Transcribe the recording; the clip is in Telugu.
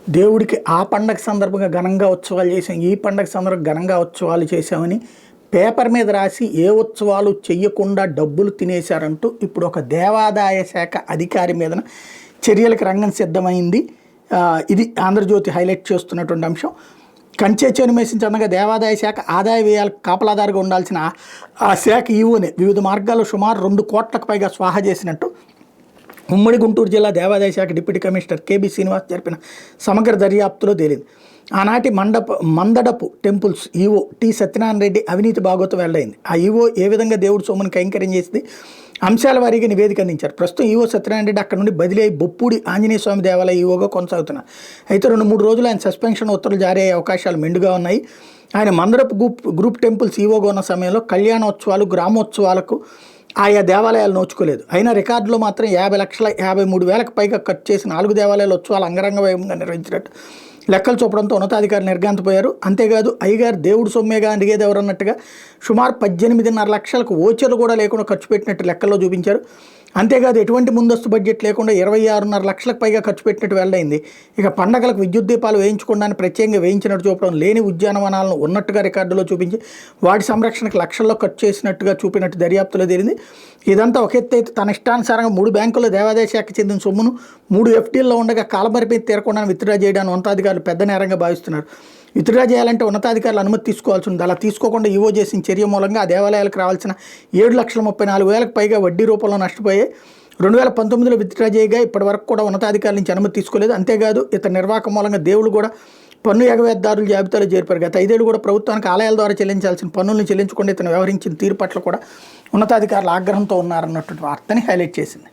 దేవుడికి ఆ పండగ సందర్భంగా ఘనంగా ఉత్సవాలు చేసాం, ఈ పండగ సందర్భంగా ఘనంగా ఉత్సవాలు చేసామని పేపర్ మీద రాసి ఏ ఉత్సవాలు చెయ్యకుండా డబ్బులు తినేశారంటూ ఇప్పుడు ఒక దేవాదాయ శాఖ అధికారి మీదన చర్యలకు రంగం సిద్ధమైంది. ఇది ఆంధ్రజ్యోతి హైలైట్ చేస్తున్నటువంటి అంశం. కంచె చెనుమేసించగా దేవాదాయ శాఖ ఆదాయ వ్యయాలకు కాపలాదారుగా ఉండాల్సిన ఆ శాఖ ఈవోనే వివిధ మార్గాల్లో సుమారు 2 కోట్లకు పైగా స్వాహా చేసినట్టు ఉమ్మడి గుంటూరు జిల్లా దేవాదాయ శాఖ డిప్యూటీ కమిషనర్ కేబీ శ్రీనివాస్ జరిపిన సమగ్ర దర్యాప్తులో తేలింది. ఆనాటి Mandadapu temples EO T Satyanarayana Reddy అవినీతి భాగోతం వెల్లడైంది. ఆ ఈవో ఏ విధంగా దేవుడి సొమ్మును కైంకర్యం చేసింది అంశాల వారీగా నివేదిక అందించారు. ప్రస్తుతం ఈవో సత్యనారాయణ రెడ్డి అక్కడ నుండి బదిలీ అయి బొప్పూడి ఆంజనేయ స్వామి దేవాలయ ఈవోగా కొనసాగుతున్నారు. అయితే 2-3 రోజులు ఆయన సస్పెన్షన్ ఉత్తర్వులు జారీ అయ్యే అవకాశాలు మెండుగా ఉన్నాయి. ఆయన మందడపు గ్రూప్ టెంపుల్స్ ఈవోగా ఉన్న సమయంలో కళ్యాణోత్సవాలు, గ్రామోత్సవాలకు ఆయా దేవాలయాలు నోచుకోలేదు. అయినా రికార్డులో మాత్రం 50,53,000కు పైగా ఖర్చు చేసి 4 దేవాలయాల ఉత్సవాలు అంగరంగ వైభవంగా నిర్వహించినట్టు లెక్కలు చూపడంతో ఉన్నతాధికారులు నిర్గాంతపోయారు. అంతేకాదు అయ్యగారు దేవుడు సొమ్మేగా అడిగేది ఎవరన్నట్టుగా సుమారు 18.5 లక్షలకు ఓచర్లు కూడా లేకుండా ఖర్చు పెట్టినట్టు లెక్కల్లో చూపించారు. అంతేకాదు ఎటువంటి ముందస్తు బడ్జెట్ లేకుండా 26.5 లక్షలకు పైగా ఖర్చు పెట్టినట్టు వెల్లడైంది. ఇక పండగలకు విద్యుత్ దీపాలు వేయించకుండానే ప్రత్యేకంగా వేయించినట్టు చూపడం, లేని ఉద్యానవనాలను ఉన్నట్టుగా రికార్డులో చూపించి వాటి సంరక్షణకు లక్షల్లో ఖర్చు చేసినట్టుగా చూపినట్టు దర్యాప్తులో తేలింది. ఇదంతా ఒక ఎత్తు అయితే తన ఇష్టానుసారంగా 3 బ్యాంకుల్లో దేవాదాయ శాఖ చెందిన సొమ్మును 3 FDల్లో ఉండగా కాలమరిపై తీరకుండా విత్డ్రా చేయడాన్ని ఉన్నతాధికారులు పెద్ద నేరంగా భావిస్తున్నారు. విత్డ్రా చేయాలంటే ఉన్నతాధికారులు అనుమతి తీసుకోవాల్సి ఉంది. అలా తీసుకోకుండా ఈవో చేసిన చర్య మూలంగా ఆ దేవాలయాలకు రావాల్సిన 7,34,000కు పైగా వడ్డీ రూపంలో నష్టపోయాయి. 2019లో విత్డ్రా చేయగా ఇప్పటి వరకు కూడా ఉన్నతాధికారుల నుంచి అనుమతి తీసుకోలేదు. అంతేకాదు ఇతర నిర్వాహకం మూలంగా దేవుడు కూడా పన్ను ఎగవేతదారుల జాబితాలో చేరిపారు. గత 5 ఏళ్ళు కూడా ప్రభుత్వానికి ఆలయాల ద్వారా చెల్లించాల్సిన పన్నులను చెల్లించకుండా ఇతను వ్యవహరించిన తీరు పట్ల కూడా ఉన్నతాధికారులు ఆగ్రహంతో ఉన్నారన్నటువంటి వార్తని హైలైట్ చేసింది.